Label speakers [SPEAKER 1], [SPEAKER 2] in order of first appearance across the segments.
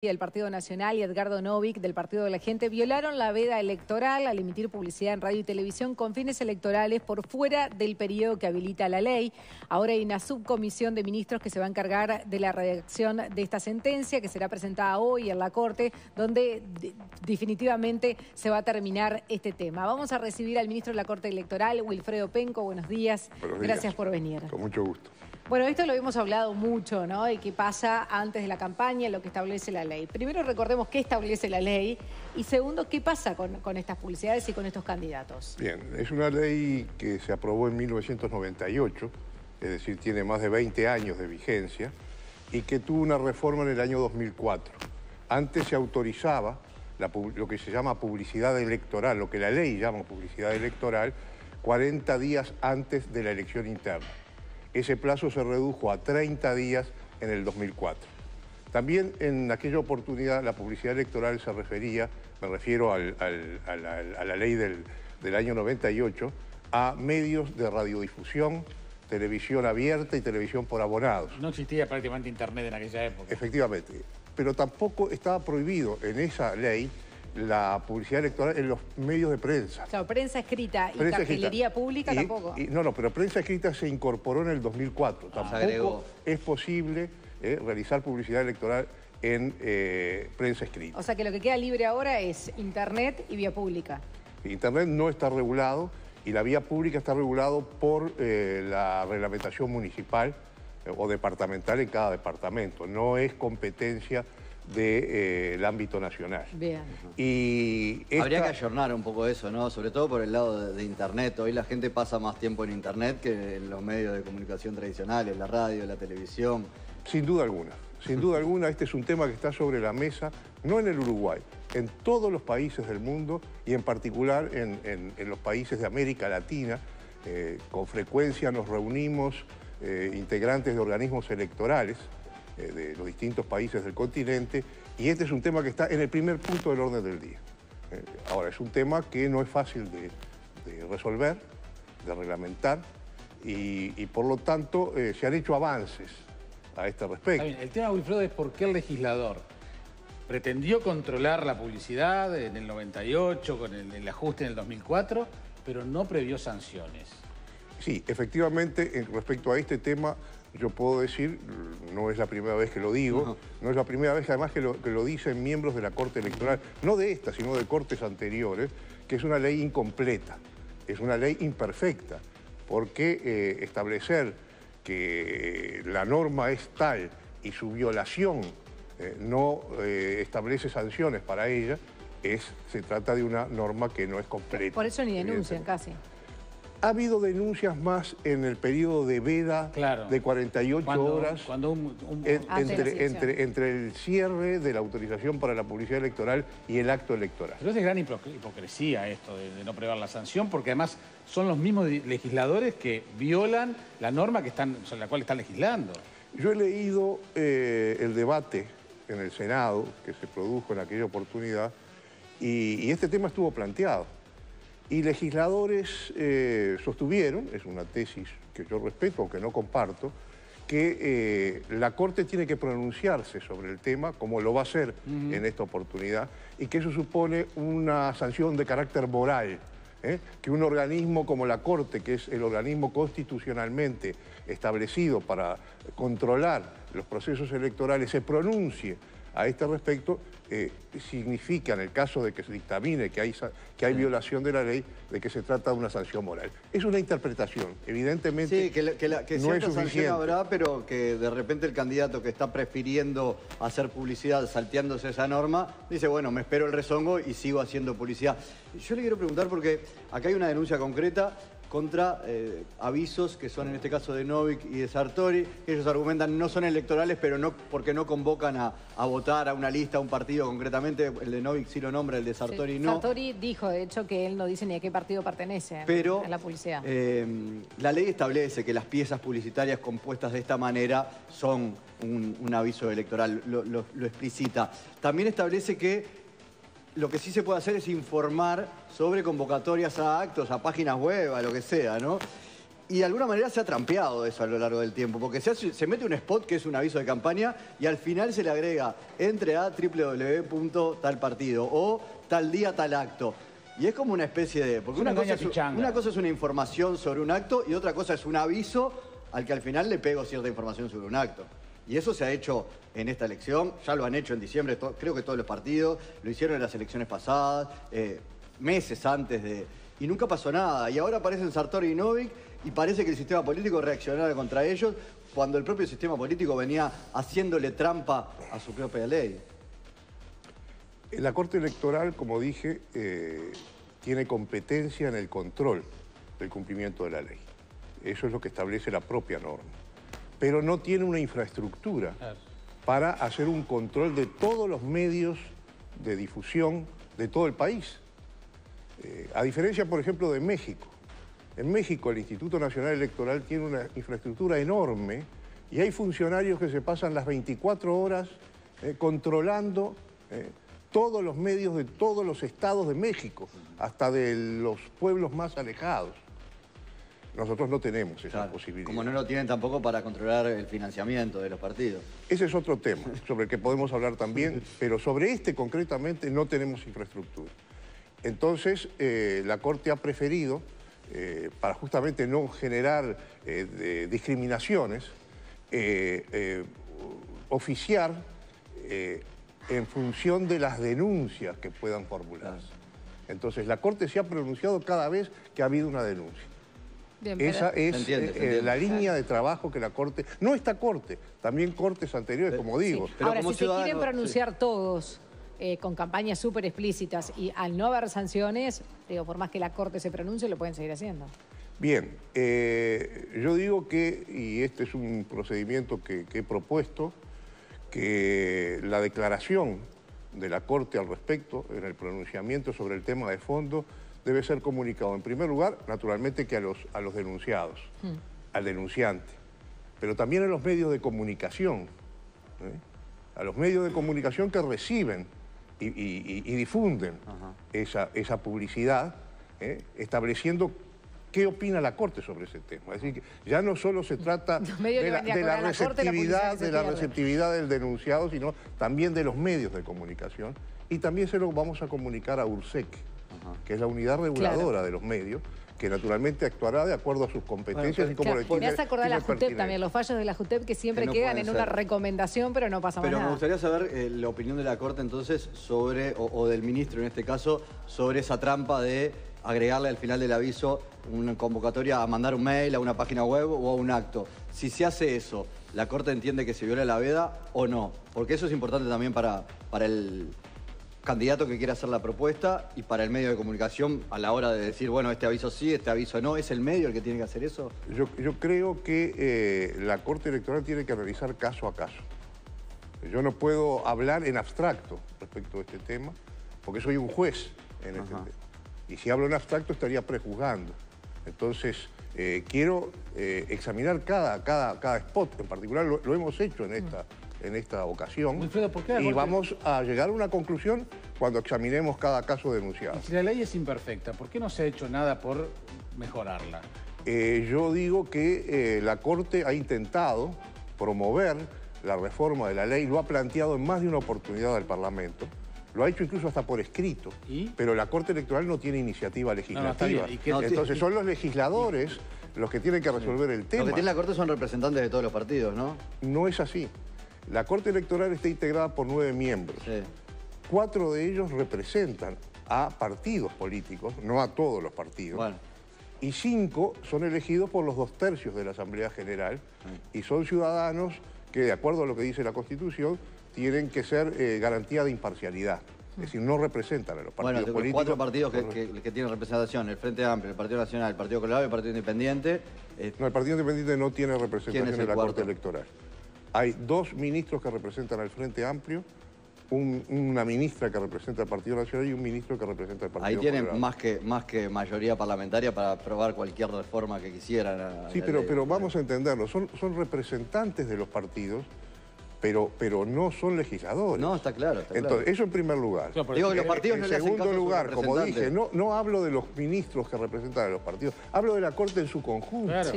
[SPEAKER 1] Del Partido Nacional y Edgardo Novick del Partido de la Gente violaron la veda electoral al emitir publicidad en radio y televisión con fines electorales por fuera del periodo que habilita la ley. Ahora hay una subcomisión de ministros que se va a encargar de la redacción de esta sentencia que será presentada hoy en la Corte, donde definitivamente se va a terminar este tema. Vamos a recibir al ministro de la Corte Electoral, Wilfredo Penco. Buenos días.
[SPEAKER 2] Buenos días.
[SPEAKER 1] Gracias por venir.
[SPEAKER 2] Con mucho gusto.
[SPEAKER 1] Bueno, esto lo hemos hablado mucho, ¿no? De qué pasa antes de la campaña, lo que establece la ley. Primero, recordemos qué establece la ley. Y segundo, qué pasa con estas publicidades y con estos candidatos.
[SPEAKER 2] Bien, es una ley que se aprobó en 1998, es decir, tiene más de 20 años de vigencia, y que tuvo una reforma en el año 2004. Antes se autorizaba lo que se llama publicidad electoral, lo que la ley llama publicidad electoral, 40 días antes de la elección interna. Ese plazo se redujo a 30 días en el 2004. También en aquella oportunidad la publicidad electoral se refería, me refiero a la ley del año 98, a medios de radiodifusión, televisión abierta y televisión por abonados.
[SPEAKER 3] No existía prácticamente internet en aquella época.
[SPEAKER 2] Efectivamente, pero tampoco estaba prohibido en esa ley la publicidad electoral en los medios de prensa.
[SPEAKER 1] Claro, prensa escrita y cartelería pública tampoco.
[SPEAKER 2] No, pero prensa escrita se incorporó en el 2004. Tampoco es posible realizar publicidad electoral en prensa escrita.
[SPEAKER 1] O sea que lo que queda libre ahora es internet y vía pública.
[SPEAKER 2] Internet no está regulado y la vía pública está regulado por la reglamentación municipal o departamental en cada departamento. No es competencia del ámbito nacional.
[SPEAKER 1] Bien.
[SPEAKER 4] Y habría que ayornar un poco eso, ¿no? Sobre todo por el lado de Internet. Hoy la gente pasa más tiempo en Internet que en los medios de comunicación tradicionales, la radio, la televisión.
[SPEAKER 2] Sin duda alguna. Sin duda alguna, este es un tema que está sobre la mesa, no en el Uruguay, en todos los países del mundo y en particular en los países de América Latina. Con frecuencia nos reunimos integrantes de organismos electorales de los distintos países del continente, y este es un tema que está en el primer punto del orden del día. Ahora, es un tema que no es fácil de resolver, de reglamentar, y por lo tanto se han hecho avances a este respecto.
[SPEAKER 3] Está bien. El tema, Wilfredo, es por qué el legislador pretendió controlar la publicidad en el 98, con el ajuste en el 2004, pero no previó sanciones.
[SPEAKER 2] Sí, efectivamente, respecto a este tema, yo puedo decir, no es la primera vez que lo digo, no es la primera vez además que lo dicen miembros de la Corte Electoral, no de esta, sino de cortes anteriores, que es una ley incompleta, es una ley imperfecta, porque establecer que la norma es tal y su violación no establece sanciones para ella, se trata de una norma que no es completa.
[SPEAKER 1] Por eso ni denuncian casi.
[SPEAKER 2] Ha habido denuncias más en el periodo de veda, claro, de 48 horas, entre el cierre de la autorización para la publicidad electoral y el acto electoral.
[SPEAKER 3] Pero es de gran hipocresía esto de no prever la sanción, porque además son los mismos legisladores que violan la norma sobre la cual están legislando.
[SPEAKER 2] Yo he leído el debate en el Senado que se produjo en aquella oportunidad y este tema estuvo planteado. Y legisladores sostuvieron, es una tesis que yo respeto, aunque no comparto, que la Corte tiene que pronunciarse sobre el tema, como lo va a hacer en esta oportunidad, y que eso supone una sanción de carácter moral, que un organismo como la Corte, que es el organismo constitucionalmente establecido para controlar los procesos electorales, se pronuncie a este respecto, significa, en el caso de que se dictamine que hay violación de la ley, de que se trata de una sanción moral. Es una interpretación, evidentemente.
[SPEAKER 4] Sí, que no es suficiente. Habrá, pero que de repente el candidato que está prefiriendo hacer publicidad salteándose esa norma, dice, bueno, me espero el rezongo y sigo haciendo publicidad. Yo le quiero preguntar, porque acá hay una denuncia concreta contra avisos que son en este caso de Novick y de Sartori, que ellos argumentan no son electorales, pero no porque no convocan a votar a una lista, a un partido concretamente. El de Novick sí lo nombra, el de Sartori no.
[SPEAKER 1] Sartori dijo, de hecho, que él no dice ni a qué partido pertenece
[SPEAKER 4] pero,
[SPEAKER 1] en la publicidad.
[SPEAKER 4] La ley establece que las piezas publicitarias compuestas de esta manera son un aviso electoral, lo explicita. También establece que lo que sí se puede hacer es informar sobre convocatorias a actos, a páginas web, a lo que sea, ¿no? Y de alguna manera se ha trampeado eso a lo largo del tiempo, porque se mete un spot que es un aviso de campaña y al final se le agrega entre a www.talpartido o tal día, tal acto. Y es como una especie de... Porque una cosa es una información sobre un acto y otra cosa es un aviso al que al final le pego cierta información sobre un acto. Y eso se ha hecho en esta elección, ya lo han hecho en diciembre, creo que todos los partidos, lo hicieron en las elecciones pasadas, meses antes de... Y nunca pasó nada. Y ahora aparecen Sartori y Novik y parece que el sistema político reaccionara contra ellos cuando el propio sistema político venía haciéndole trampa a su propia ley.
[SPEAKER 2] La Corte Electoral, como dije, tiene competencia en el control del cumplimiento de la ley. Eso es lo que establece la propia norma. Pero no tiene una infraestructura para hacer un control de todos los medios de difusión de todo el país. A diferencia, por ejemplo, de México. En México el Instituto Nacional Electoral tiene una infraestructura enorme y hay funcionarios que se pasan las 24 horas controlando todos los medios de todos los estados de México, hasta de los pueblos más alejados. Nosotros no tenemos esa posibilidad.
[SPEAKER 4] Como no lo tienen tampoco para controlar el financiamiento de los partidos.
[SPEAKER 2] Ese es otro tema sobre el que podemos hablar también, pero sobre este concretamente no tenemos infraestructura. Entonces, la Corte ha preferido, para justamente no generar discriminaciones, oficiar en función de las denuncias que puedan formularse. Entonces, la Corte se ha pronunciado cada vez que ha habido una denuncia. Bien, esa es la línea de trabajo que la Corte... No esta Corte, también cortes anteriores, como digo.
[SPEAKER 1] Sí. Ahora, si se quieren pronunciar todos con campañas súper explícitas y al no haber sanciones, digo, por más que la Corte se pronuncie, lo pueden seguir haciendo.
[SPEAKER 2] Bien, yo digo que, y este es un procedimiento que he propuesto, que la declaración de la Corte al respecto, en el pronunciamiento sobre el tema de fondo, debe ser comunicado, en primer lugar, naturalmente, que a los denunciados, al denunciante, pero también a los medios de comunicación, a los medios de comunicación que reciben y difunden esa publicidad, estableciendo qué opina la Corte sobre ese tema. Es decir, que ya no solo se trata de la receptividad del denunciado, sino también de los medios de comunicación, y también se lo vamos a comunicar a URSEC, que es la unidad reguladora de los medios, que naturalmente actuará de acuerdo a sus competencias y como le tiene.
[SPEAKER 1] Me hace acordar la JUTEP también, los fallos de la JUTEP que siempre quedan en una recomendación, pero no pasa nada.
[SPEAKER 4] Pero me gustaría saber la opinión de la Corte entonces sobre, o del ministro en este caso, sobre esa trampa de agregarle al final del aviso una convocatoria a mandar un mail, a una página web o a un acto. Si se hace eso, ¿la Corte entiende que se viola la veda o no? Porque eso es importante también para el candidato que quiera hacer la propuesta y para el medio de comunicación a la hora de decir, bueno, este aviso sí, este aviso no. ¿Es el medio el que tiene que hacer eso?
[SPEAKER 2] Yo creo que la Corte Electoral tiene que analizar caso a caso. Yo no puedo hablar en abstracto respecto a este tema, porque soy un juez en este tema. Y si hablo en abstracto estaría prejuzgando. Entonces, quiero examinar cada spot. En particular lo hemos hecho en esta ocasión.
[SPEAKER 3] Wilfredo, ¿por qué
[SPEAKER 2] y vamos a llegar a una conclusión cuando examinemos cada caso denunciado.
[SPEAKER 3] Y si la ley es imperfecta, ¿por qué no se ha hecho nada por mejorarla?
[SPEAKER 2] Yo digo que la Corte ha intentado promover la reforma de la ley, lo ha planteado en más de una oportunidad al Parlamento. Lo ha hecho incluso hasta por escrito, pero la Corte Electoral no tiene iniciativa legislativa. Entonces son los legisladores los que tienen que resolver el tema.
[SPEAKER 4] Los que tiene la Corte son representantes de todos los partidos, ¿no?
[SPEAKER 2] No es así. La Corte Electoral está integrada por 9 miembros. 4 de ellos representan a partidos políticos, no a todos los partidos. Y 5 son elegidos por los 2/3 de la Asamblea General y son ciudadanos que, de acuerdo a lo que dice la Constitución, tienen que ser garantía de imparcialidad. Es decir, no representan a los partidos políticos.
[SPEAKER 4] 4 partidos que tienen representación, el Frente Amplio, el Partido Nacional, el Partido Colorado y el Partido Independiente.
[SPEAKER 2] No, el Partido Independiente no tiene representación en la Corte Electoral. Hay 2 ministros que representan al Frente Amplio, una ministra que representa al Partido Nacional y un ministro que representa al Partido Colorado.
[SPEAKER 4] Ahí tienen más que mayoría parlamentaria para aprobar cualquier reforma que quisieran.
[SPEAKER 2] Sí, pero vamos a entenderlo. Son representantes de los partidos pero no son legisladores.
[SPEAKER 4] No, está claro, está claro.
[SPEAKER 2] Entonces, eso en primer lugar.
[SPEAKER 4] No, digo que los partidos no le hacen caso a sus
[SPEAKER 2] segundo lugar, como
[SPEAKER 4] representantes.
[SPEAKER 2] dije, no hablo de los ministros que representan a los partidos, hablo de la Corte en su conjunto,
[SPEAKER 3] Claro.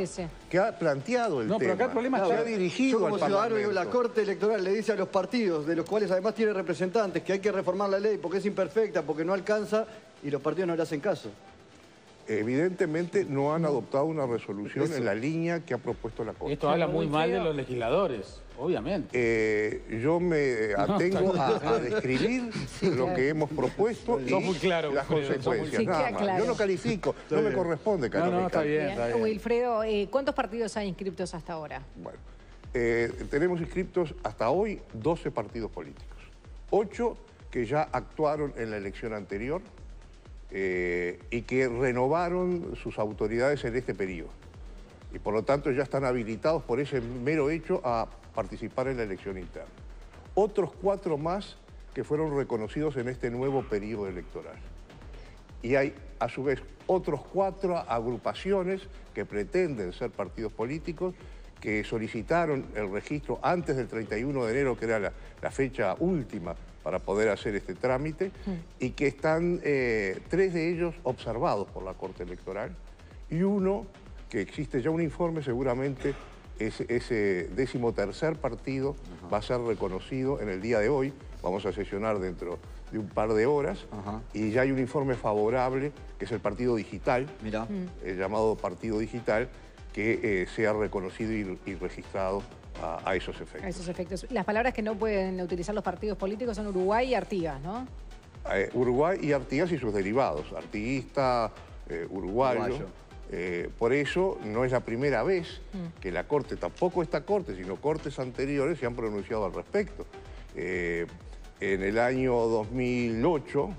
[SPEAKER 2] que ha planteado el tema.
[SPEAKER 3] Pero acá el problema
[SPEAKER 2] se
[SPEAKER 3] está...
[SPEAKER 2] ha dirigido
[SPEAKER 4] Yo como
[SPEAKER 2] al
[SPEAKER 4] ciudadano digo,
[SPEAKER 2] Parlamento.
[SPEAKER 4] la Corte Electoral le dice a los partidos, de los cuales además tiene representantes, que hay que reformar la ley porque es imperfecta, porque no alcanza, y los partidos no le hacen caso.
[SPEAKER 2] Evidentemente no han adoptado una resolución en la línea que ha propuesto la Corte.
[SPEAKER 3] Esto habla muy mal de los legisladores, obviamente.
[SPEAKER 2] Yo me atengo a describir lo que hemos propuesto y
[SPEAKER 3] Sos muy claro,
[SPEAKER 2] las
[SPEAKER 3] Wilfredo,
[SPEAKER 2] consecuencias.
[SPEAKER 1] Sí,
[SPEAKER 2] nada
[SPEAKER 1] queda
[SPEAKER 2] más.
[SPEAKER 1] claro.
[SPEAKER 2] Yo no califico, no me corresponde calificar.
[SPEAKER 3] No, está bien, está bien.
[SPEAKER 1] Wilfredo, ¿cuántos partidos hay inscriptos hasta ahora?
[SPEAKER 2] Bueno, tenemos inscriptos hasta hoy 12 partidos políticos. 8 que ya actuaron en la elección anterior y que renovaron sus autoridades en este periodo. Y por lo tanto ya están habilitados por ese mero hecho a participar en la elección interna. Otros 4 más que fueron reconocidos en este nuevo periodo electoral. Y hay, a su vez, otros 4 agrupaciones que pretenden ser partidos políticos que solicitaron el registro antes del 31 de enero, que era la fecha última para poder hacer este trámite, y que están 3 de ellos observados por la Corte Electoral, y uno que existe ya un informe, seguramente ese 13º partido va a ser reconocido en el día de hoy. Vamos a sesionar dentro de un par de horas, y ya hay un informe favorable, que es el Partido Digital,
[SPEAKER 4] Mirá.
[SPEAKER 2] el llamado Partido Digital, que sea reconocido y registrado a esos efectos.
[SPEAKER 1] A esos efectos. Las palabras que no pueden utilizar los partidos políticos son Uruguay y Artigas, ¿no?
[SPEAKER 2] Uruguay y Artigas y sus derivados, artiguista, uruguayo. Por eso no es la primera vez que la Corte, tampoco esta Corte, sino Cortes anteriores se han pronunciado al respecto. En el año 2008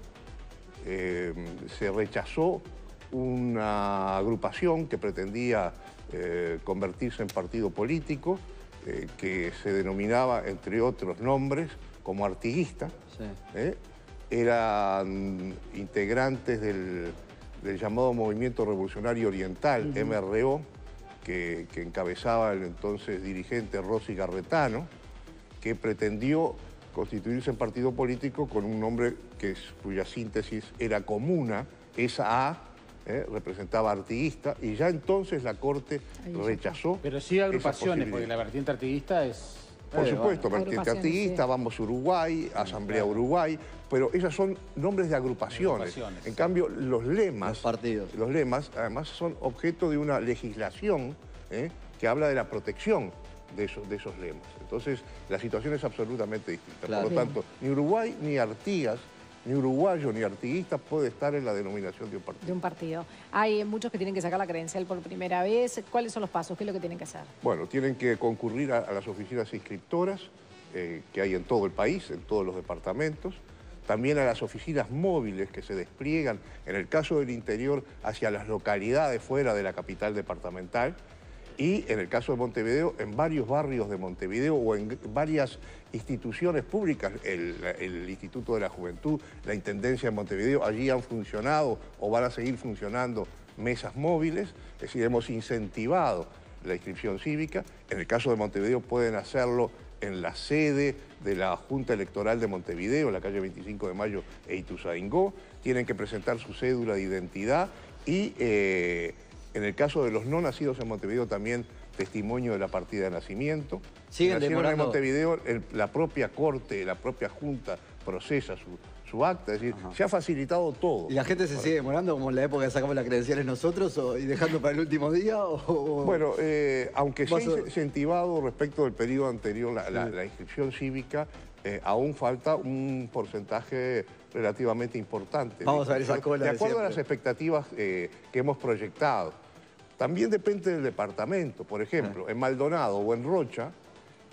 [SPEAKER 2] se rechazó una agrupación que pretendía convertirse en partido político, que se denominaba, entre otros nombres, como artiguista.
[SPEAKER 4] Sí.
[SPEAKER 2] Eran integrantes del llamado Movimiento Revolucionario Oriental, MRO, que encabezaba el entonces dirigente Rossi Garretano, que pretendió constituirse en partido político con un nombre cuya síntesis era Comuna, esa A, representaba artiguista, y ya entonces la Corte rechazó.
[SPEAKER 3] Pero sí agrupaciones,
[SPEAKER 2] esa
[SPEAKER 3] porque la vertiente artiguista es...
[SPEAKER 2] Por supuesto,
[SPEAKER 1] bueno.
[SPEAKER 2] vertiente artiguista,
[SPEAKER 1] Sí.
[SPEAKER 2] Vamos Uruguay, Asamblea Uruguay, pero esas son nombres de agrupaciones. En cambio, los lemas,
[SPEAKER 4] Los partidos.
[SPEAKER 2] los lemas, además, son objeto de una legislación que habla de la protección de esos lemas. Entonces, la situación es absolutamente distinta.
[SPEAKER 4] Claro.
[SPEAKER 2] Por lo tanto, ni Uruguay, ni Artigas, ni uruguayo, ni artiguista puede estar en la denominación de un partido.
[SPEAKER 1] De un partido. Hay muchos que tienen que sacar la credencial por primera vez. ¿Cuáles son los pasos? ¿Qué es lo que tienen que hacer?
[SPEAKER 2] Bueno, tienen que concurrir a las oficinas inscriptoras que hay en todo el país, en todos los departamentos. También a las oficinas móviles que se despliegan, en el caso del interior, hacia las localidades fuera de la capital departamental. Y en el caso de Montevideo, en varios barrios de Montevideo o en varias instituciones públicas, el Instituto de la Juventud, la Intendencia de Montevideo, allí han funcionado o van a seguir funcionando mesas móviles, es decir, hemos incentivado la inscripción cívica. En el caso de Montevideo pueden hacerlo en la sede de la Junta Electoral de Montevideo, en la calle 25 de Mayo e Ituzaingó, tienen que presentar su cédula de identidad y en el caso de los no nacidos en Montevideo también testimonio de la partida de nacimiento.
[SPEAKER 4] Siguen
[SPEAKER 2] Nacieron
[SPEAKER 4] demorando.
[SPEAKER 2] en Montevideo, la propia Corte, la propia Junta procesa su acta, es decir, se ha facilitado todo.
[SPEAKER 4] ¿Y la gente se sigue demorando como en la época que sacamos las credenciales nosotros y dejando para el último día?
[SPEAKER 2] Bueno, aunque se ha
[SPEAKER 4] Vas a-
[SPEAKER 2] incentivado respecto del periodo anterior la inscripción cívica, aún falta un porcentaje relativamente importante.
[SPEAKER 4] Vamos a ver esa cola
[SPEAKER 2] de
[SPEAKER 4] de
[SPEAKER 2] acuerdo a las
[SPEAKER 4] siempre.
[SPEAKER 2] expectativas que hemos proyectado. También depende del departamento. Por ejemplo, en Maldonado o en Rocha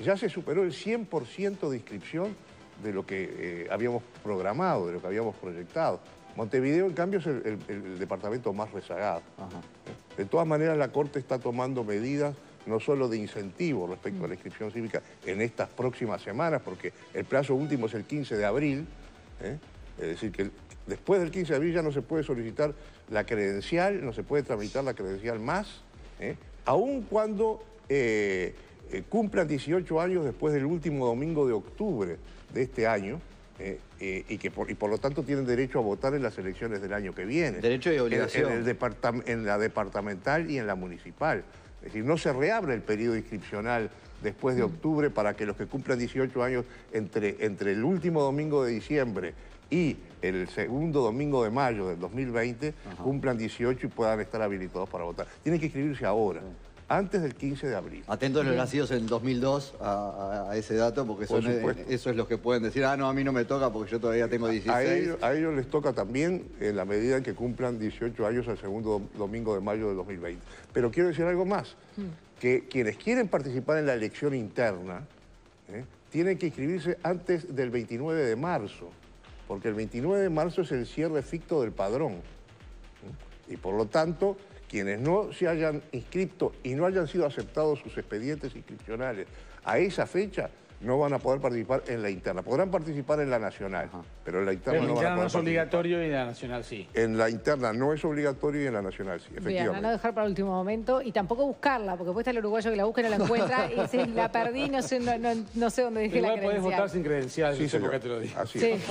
[SPEAKER 2] ya se superó el 100% de inscripción de lo que habíamos programado, de lo que habíamos proyectado. Montevideo, en cambio, es el departamento más rezagado. De todas maneras, la Corte está tomando medidas no solo de incentivo respecto a la inscripción cívica en estas próximas semanas, porque el plazo último es el 15 de abril, es decir, que después del 15 de abril ya no se puede solicitar la credencial, no se puede tramitar la credencial más, aun cuando cumplan 18 años después del último domingo de octubre de este año, y por lo tanto tienen derecho a votar en las elecciones del año que viene.
[SPEAKER 4] Derecho y obligación.
[SPEAKER 2] En la departamental y en la municipal. Es decir, no se reabre el periodo inscripcional después de octubre para que los que cumplan 18 años entre el último domingo de diciembre y el segundo domingo de mayo del 2020 cumplan 18 y puedan estar habilitados para votar. Tienen que inscribirse ahora, antes del 15 de abril.
[SPEAKER 4] Atentos a los nacidos en 2002 a ese dato, porque eso es lo que pueden decir, no, a mí no me toca porque yo todavía tengo 16.
[SPEAKER 2] A ellos les toca también en la medida en que cumplan 18 años el segundo domingo de mayo del 2020. Pero quiero decir algo más, que quienes quieren participar en la elección interna tienen que inscribirse antes del 29 de marzo, porque el 29 de marzo es el cierre ficto del padrón. Y por lo tanto, quienes no se hayan inscrito y no hayan sido aceptados sus expedientes inscripcionales a esa fecha, no van a poder participar en la interna. Podrán participar en la nacional, pero en la interna no van a poder
[SPEAKER 3] no es obligatorio y en la nacional sí.
[SPEAKER 2] En la interna no es obligatorio y en la nacional sí, efectivamente.
[SPEAKER 1] Bien, a no dejar para el último momento y tampoco buscarla, porque después está el uruguayo que la busca y no la encuentra y dice, la perdí, no sé dónde dejé la credencial.
[SPEAKER 3] Podés votar sin credencial,
[SPEAKER 2] sí,
[SPEAKER 3] no sé por qué te lo digo.
[SPEAKER 2] Así
[SPEAKER 1] es.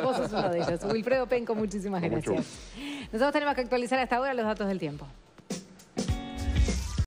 [SPEAKER 1] Vos sos uno de ellos. Wilfredo Penco, muchísimas gracias. Nosotros tenemos que actualizar hasta ahora los datos del tiempo.